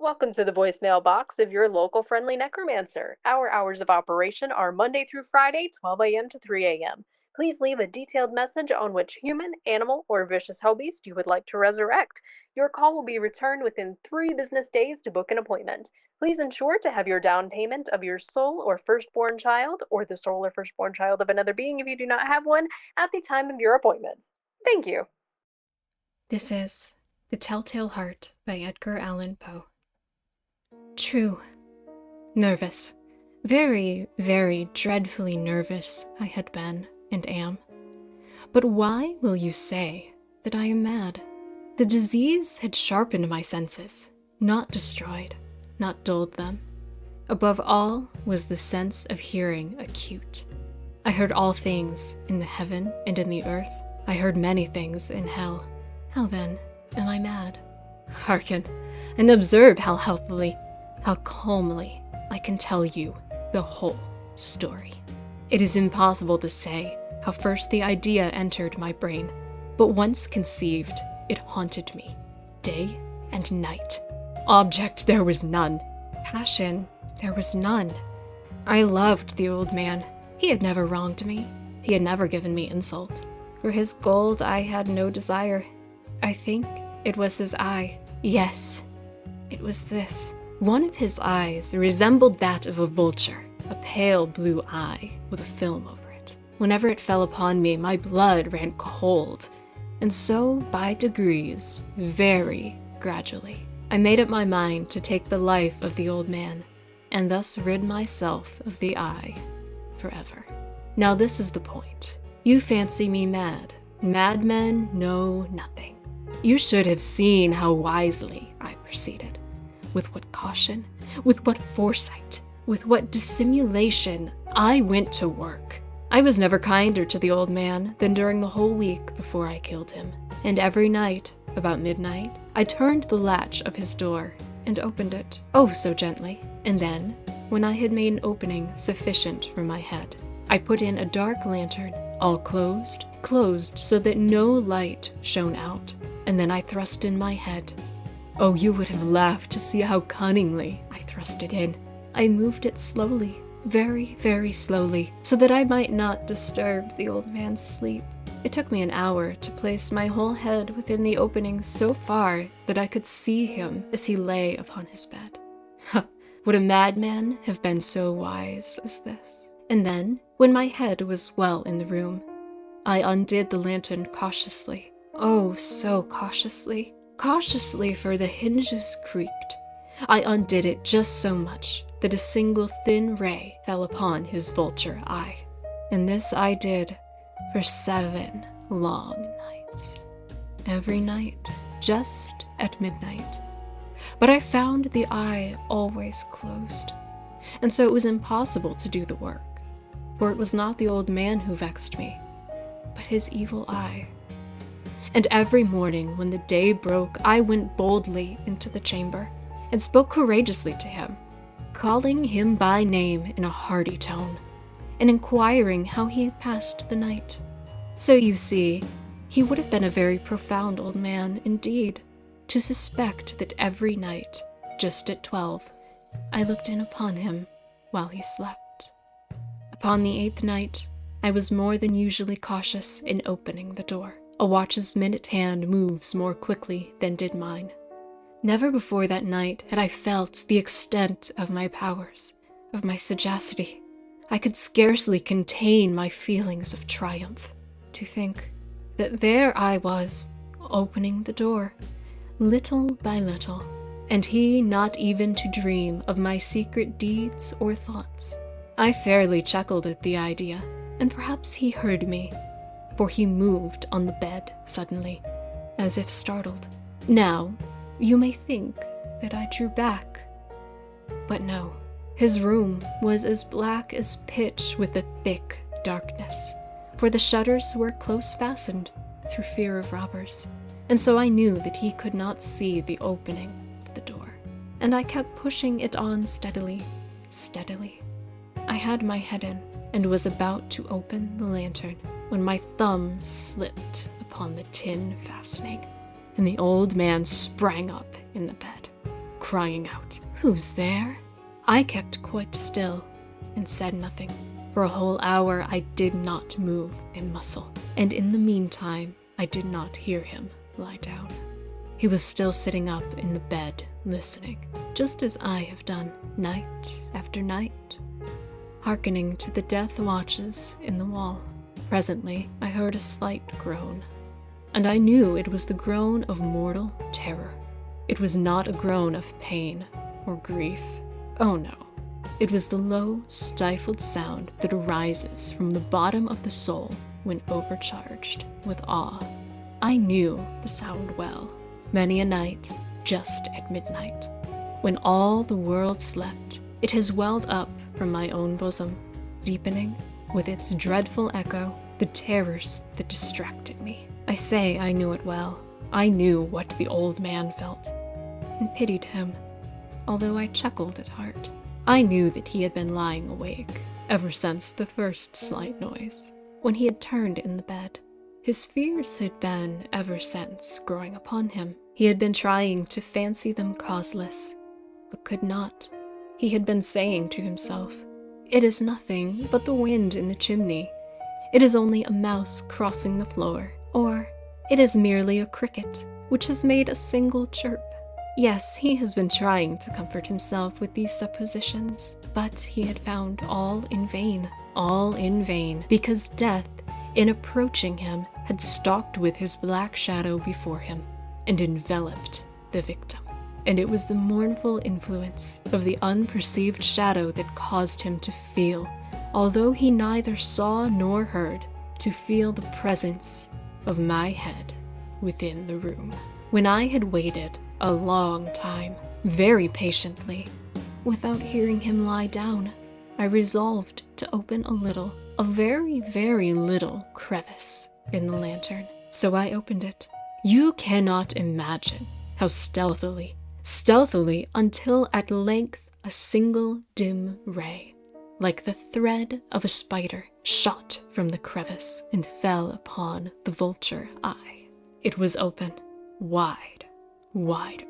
Welcome to the voicemail box of your local friendly Necromancer. Our hours of operation are Monday through Friday, 12 a.m. to 3 a.m. Please leave a detailed message on which human, animal, or vicious hellbeast you would like to resurrect. Your call will be returned within 3 business days to book an appointment. Please ensure to have your down payment of your soul or firstborn child, or the soul or firstborn child of another being if you do not have one, at the time of your appointment. Thank you. This is The Telltale Heart by Edgar Allan Poe. True. Nervous. Very, very dreadfully nervous I had been and am. But why will you say that I am mad? The disease had sharpened my senses, not destroyed, not dulled them. Above all was the sense of hearing acute. I heard all things in the heaven and in the earth. I heard many things in hell. How then am I mad? Hearken, and observe how healthily, how calmly I can tell you the whole story. It is impossible to say how first the idea entered my brain, but once conceived, it haunted me, day and night. Object there was none. Passion there was none. I loved the old man. He had never wronged me. He had never given me insult. For his gold I had no desire. I think it was his eye. Yes, it was this. One of his eyes resembled that of a vulture, a pale blue eye with a film over it. Whenever it fell upon me, my blood ran cold. And so, by degrees, very gradually, I made up my mind to take the life of the old man, and thus rid myself of the eye forever. Now this is the point. You fancy me mad. Madmen know nothing. You should have seen how wisely I proceeded. With what caution, with what foresight, with what dissimulation I went to work. I was never kinder to the old man than during the whole week before I killed him. And every night, about midnight, I turned the latch of his door and opened it, oh so gently. And then, when I had made an opening sufficient for my head, I put in a dark lantern, all closed so that no light shone out. And then I thrust in my head. Oh, you would have laughed to see how cunningly I thrust it in. I moved it slowly, very, very slowly, so that I might not disturb the old man's sleep. It took me an hour to place my whole head within the opening so far that I could see him as he lay upon his bed. Would a madman have been so wise as this? And then, when my head was well in the room, I undid the lantern cautiously. Oh, so cautiously. Cautiously, for the hinges creaked. I undid it just so much that a single thin ray fell upon his vulture eye. And this I did for 7 long nights. Every night, just at midnight. But I found the eye always closed, and so it was impossible to do the work, for it was not the old man who vexed me, but his evil eye. And every morning when the day broke, I went boldly into the chamber and spoke courageously to him, calling him by name in a hearty tone, and inquiring how he had passed the night. So you see, he would have been a very profound old man indeed, to suspect that every night, just at 12, I looked in upon him while he slept. Upon the 8th night, I was more than usually cautious in opening the door. A watch's minute hand moves more quickly than did mine. Never before that night had I felt the extent of my powers, of my sagacity. I could scarcely contain my feelings of triumph. To think that there I was, opening the door, little by little, and he not even to dream of my secret deeds or thoughts. I fairly chuckled at the idea, and perhaps he heard me, for he moved on the bed suddenly, as if startled. Now, you may think that I drew back, but no. His room was as black as pitch with a thick darkness, for the shutters were close fastened through fear of robbers, and so I knew that he could not see the opening of the door. And I kept pushing it on steadily, steadily. I had my head in, and was about to open the lantern, when my thumb slipped upon the tin fastening, and the old man sprang up in the bed. crying out, "Who's there?" I kept quite still and said nothing. For a whole hour I did not move a muscle, and in the meantime I did not hear him lie down. He was still sitting up in the bed, listening, just as I have done night after night, hearkening to the death watches in the wall. Presently I heard a slight groan, and I knew it was the groan of mortal terror. It was not a groan of pain or grief. Oh no. It was the low, stifled sound that arises from the bottom of the soul when overcharged with awe. I knew the sound well. Many a night, just at midnight, when all the world slept, it has welled up from my own bosom, deepening, with its dreadful echo, the terrors that distracted me. I say I knew it well. I knew what the old man felt, and pitied him, although I chuckled at heart. I knew that he had been lying awake ever since the first slight noise, when he had turned in the bed. His fears had been ever since growing upon him. He had been trying to fancy them causeless, but could not. He had been saying to himself, "It is nothing but the wind in the chimney. It is only a mouse crossing the floor," or "It is merely a cricket which has made a single chirp." Yes, he has been trying to comfort himself with these suppositions, but he had found all in vain, because death, in approaching him, had stalked with his black shadow before him, and enveloped the victim. And it was the mournful influence of the unperceived shadow that caused him to feel, although he neither saw nor heard, to feel the presence of my head within the room. When I had waited a long time, very patiently, without hearing him lie down, I resolved to open a very, very little crevice in the lantern. So I opened it. You cannot imagine how stealthily, until at length a single dim ray, like the thread of a spider, shot from the crevice and fell upon the vulture eye. It was open, wide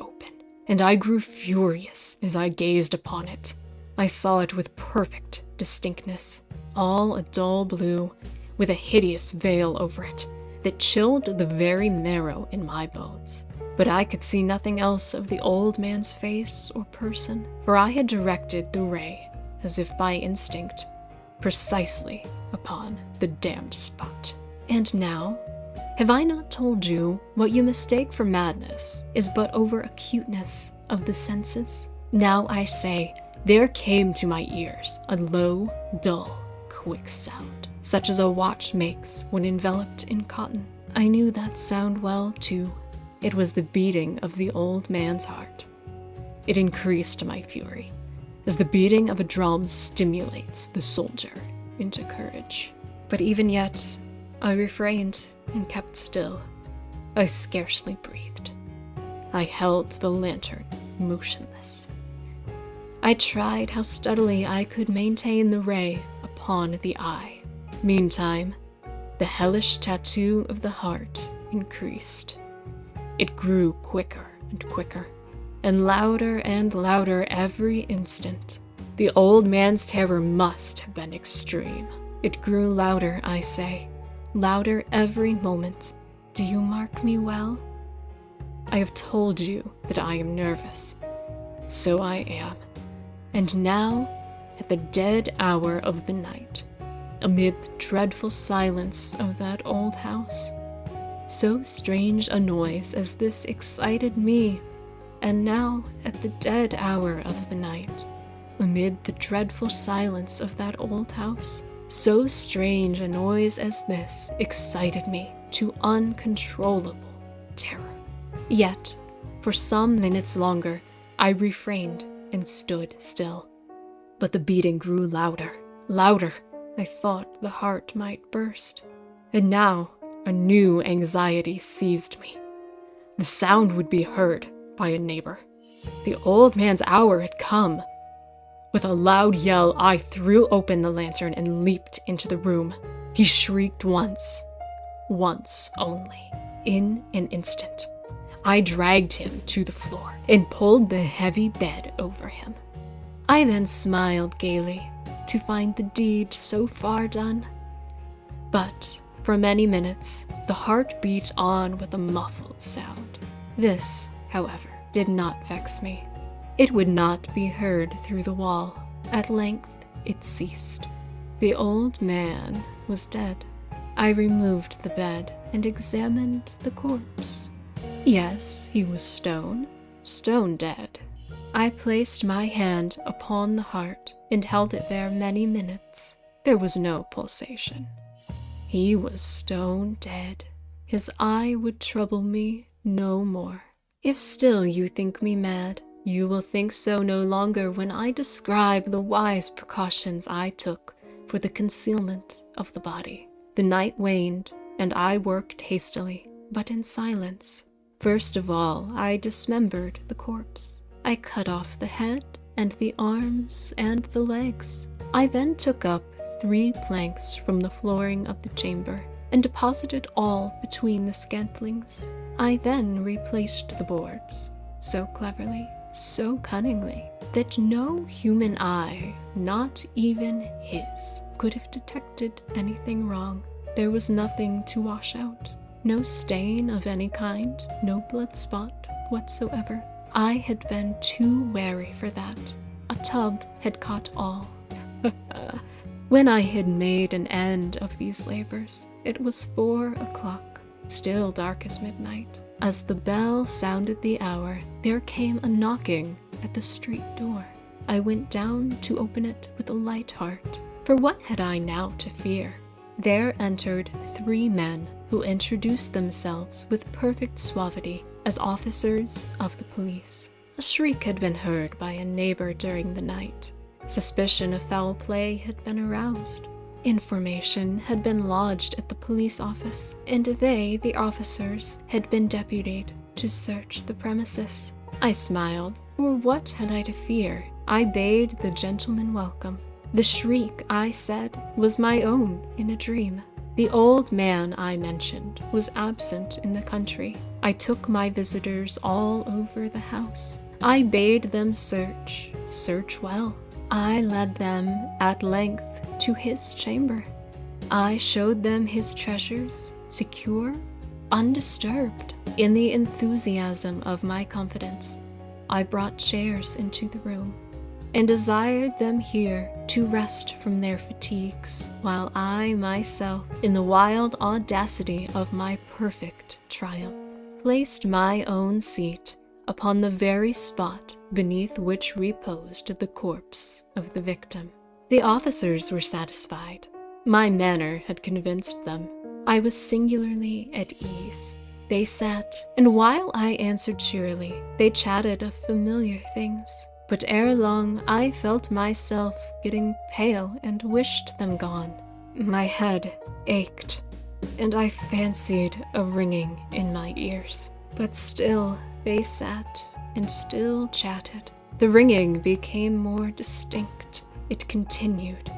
open, and I grew furious as I gazed upon it. I saw it with perfect distinctness, all a dull blue, with a hideous veil over it that chilled the very marrow in my bones. But I could see nothing else of the old man's face or person, for I had directed the ray, as if by instinct, precisely upon the damned spot. And now, have I not told you what you mistake for madness is but over-acuteness of the senses? Now I say, there came to my ears a low, dull, quick sound, such as a watch makes when enveloped in cotton. I knew that sound well, too. It was the beating of the old man's heart. It increased my fury, as the beating of a drum stimulates the soldier into courage. But even yet, I refrained and kept still. I scarcely breathed. I held the lantern motionless. I tried how steadily I could maintain the ray upon the eye. Meantime, the hellish tattoo of the heart increased. It grew quicker and quicker, and louder every instant. The old man's terror must have been extreme. It grew louder, I say, louder every moment. Do you mark me well? I have told you that I am nervous. So I am. And now, at the dead hour of the night, amid the dreadful silence of that old house, so strange a noise as this excited me, and now at the dead hour of the night, amid the dreadful silence of that old house, so strange a noise as this excited me to uncontrollable terror. Yet, for some minutes longer, I refrained and stood still. But the beating grew louder. I thought the heart might burst. And now, a new anxiety seized me. The sound would be heard by a neighbor. The old man's hour had come. With a loud yell, I threw open the lantern and leaped into the room. He shrieked once only, in an instant. I dragged him to the floor and pulled the heavy bed over him. I then smiled gaily to find the deed so far done. But for many minutes, the heart beat on with a muffled sound. This, however, did not vex me. It would not be heard through the wall. At length, it ceased. The old man was dead. I removed the bed and examined the corpse. Yes, he was stone dead. I placed my hand upon the heart and held it there many minutes. There was no pulsation. He was stone dead. His eye would trouble me no more. If still you think me mad, you will think so no longer when I describe the wise precautions I took for the concealment of the body. The night waned, and I worked hastily, but in silence. First of all, I dismembered the corpse. I cut off the head and the arms and the legs. I then took up 3 planks from the flooring of the chamber and deposited all between the scantlings. I then replaced the boards, so cleverly, so cunningly, that no human eye, not even his, could have detected anything wrong. There was nothing to wash out, no stain of any kind, no blood spot whatsoever. I had been too wary for that. A tub had caught all. When I had made an end of these labors, it was 4 o'clock, still dark as midnight. As the bell sounded the hour, there came a knocking at the street door. I went down to open it with a light heart, for what had I now to fear? There entered 3 men who introduced themselves with perfect suavity as officers of the police. A shriek had been heard by a neighbor during the night. Suspicion of foul play had been aroused. Information had been lodged at the police office, and they, the officers, had been deputed to search the premises. I smiled, for what had I to fear? I bade the gentleman welcome. The shriek, I said, was my own in a dream. The old man I mentioned was absent in the country. I took my visitors all over the house. I bade them search well. I led them at length to his chamber. I showed them his treasures, secure, undisturbed. In the enthusiasm of my confidence, I brought chairs into the room and desired them here to rest from their fatigues, while I myself, in the wild audacity of my perfect triumph, placed my own seat upon the very spot beneath which reposed the corpse of the victim. The officers were satisfied. My manner had convinced them. I was singularly at ease. They sat, and while I answered cheerily, they chatted of familiar things. But ere long, I felt myself getting pale and wished them gone. My head ached, and I fancied a ringing in my ears. But still they sat and still chatted. The ringing became more distinct. It continued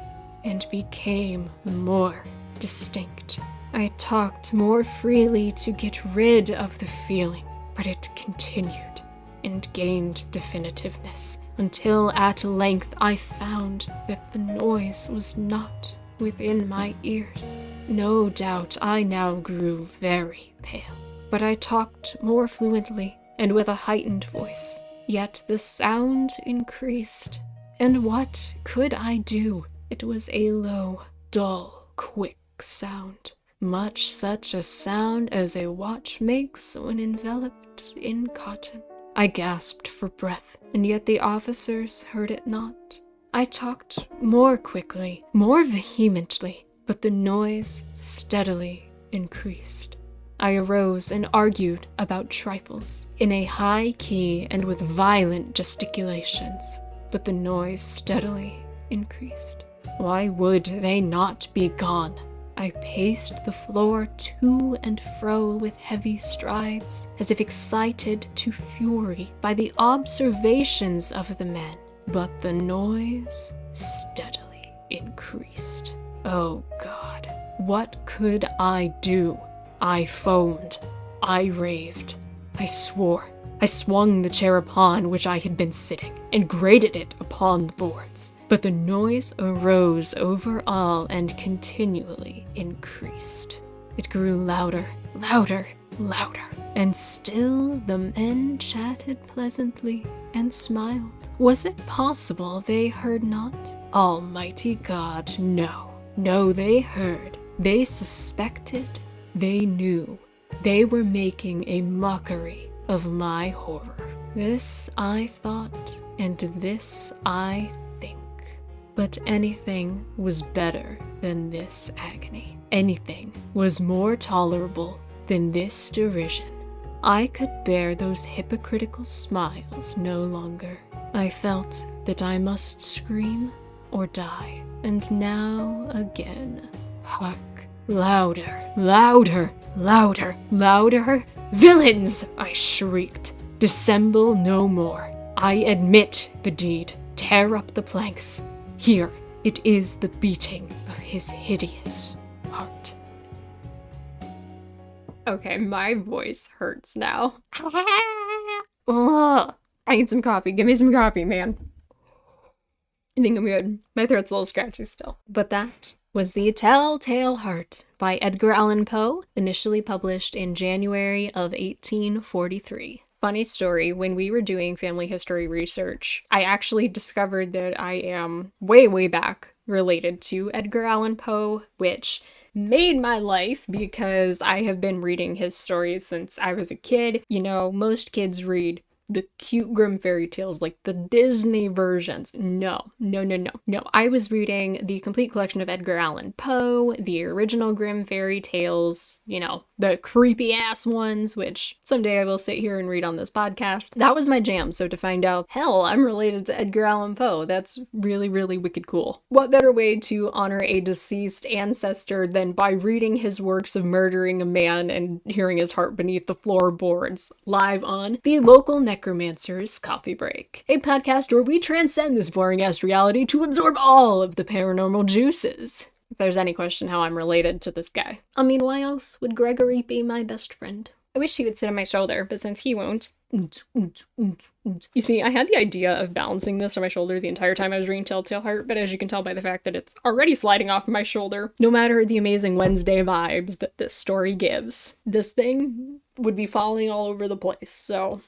and became more distinct. I talked more freely to get rid of the feeling, but it continued and gained definitiveness until at length I found that the noise was not within my ears. No doubt I now grew very pale, but I talked more fluently and with a heightened voice. Yet the sound increased, and what could I do? It was a low, dull, quick sound, much such a sound as a watch makes when enveloped in cotton. I gasped for breath, and yet the officers heard it not. I talked more quickly, more vehemently, but the noise steadily increased. I arose and argued about trifles, in a high key and with violent gesticulations, but the noise steadily increased. Why would they not be gone? I paced the floor to and fro with heavy strides, as if excited to fury by the observations of the men, but the noise steadily increased. Oh God, what could I do? I foamed, I raved, I swore. I swung the chair upon which I had been sitting, and grated it upon the boards. But the noise arose over all and continually increased. It grew louder, louder, louder. And still the men chatted pleasantly and smiled. Was it possible they heard not? Almighty God, no. No, they heard. They suspected. They knew. They were making a mockery of my horror. This I thought, and this I think. But anything was better than this agony. Anything was more tolerable than this derision. I could bear those hypocritical smiles no longer. I felt that I must scream or die. And now again, hark, louder, louder, louder, louder. Villains, I shrieked. Dissemble no more. I admit the deed. Tear up the planks. Here, it is the beating of his hideous heart. Okay, my voice hurts now. Ugh. I need some coffee. Give me some coffee, man. I think I'm good. My throat's a little scratchy still. But that was The Telltale Heart by Edgar Allan Poe, initially published in January of 1843. Funny story, when we were doing family history research, I actually discovered that I am way, way back related to Edgar Allan Poe, which made my life because I have been reading his stories since I was a kid. You know, most kids read the cute Grimm fairy tales, like the Disney versions. No. I was reading the complete collection of Edgar Allan Poe, the original Grimm fairy tales, you know, the creepy ass ones, which someday I will sit here and read on this podcast. That was my jam, so to find out, hell, I'm related to Edgar Allan Poe, that's really, really wicked cool. What better way to honor a deceased ancestor than by reading his works of murdering a man and hearing his heart beneath the floorboards, live on the local Necromancer's Coffee Break, a podcast where we transcend this boring-ass reality to absorb all of the paranormal juices. If there's any question how I'm related to this guy. I mean, why else would Gregory be my best friend? I wish he would sit on my shoulder, but since he won't. You see, I had the idea of balancing this on my shoulder the entire time I was reading Telltale Heart, but as you can tell by the fact that it's already sliding off my shoulder, no matter the amazing Wednesday vibes that this story gives, this thing would be falling all over the place, so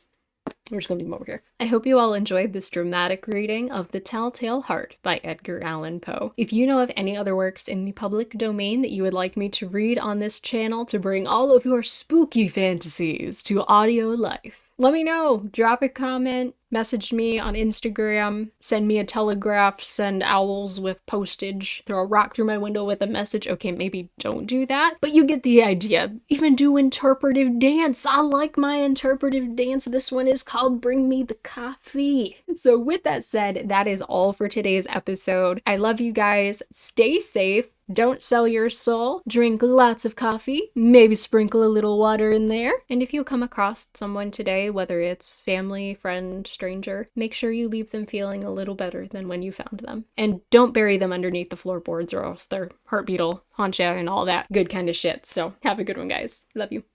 we're just gonna leave them over here. I hope you all enjoyed this dramatic reading of The Telltale Heart by Edgar Allan Poe. If you know of any other works in the public domain that you would like me to read on this channel to bring all of your spooky fantasies to audio life, let me know. Drop a comment, message me on Instagram, send me a telegraph, send owls with postage, throw a rock through my window with a message. Okay, maybe don't do that, but you get the idea. Even do interpretive dance. I like my interpretive dance. This one is called Bring Me the Coffee. So with that said, that is all for today's episode. I love you guys. Stay safe. Don't sell your soul. Drink lots of coffee. Maybe sprinkle a little water in there. And if you come across someone today, whether it's family, friend, stranger, make sure you leave them feeling a little better than when you found them. And don't bury them underneath the floorboards or else their heartbeat will haunt you and all that good kind of shit. So have a good one, guys. Love you.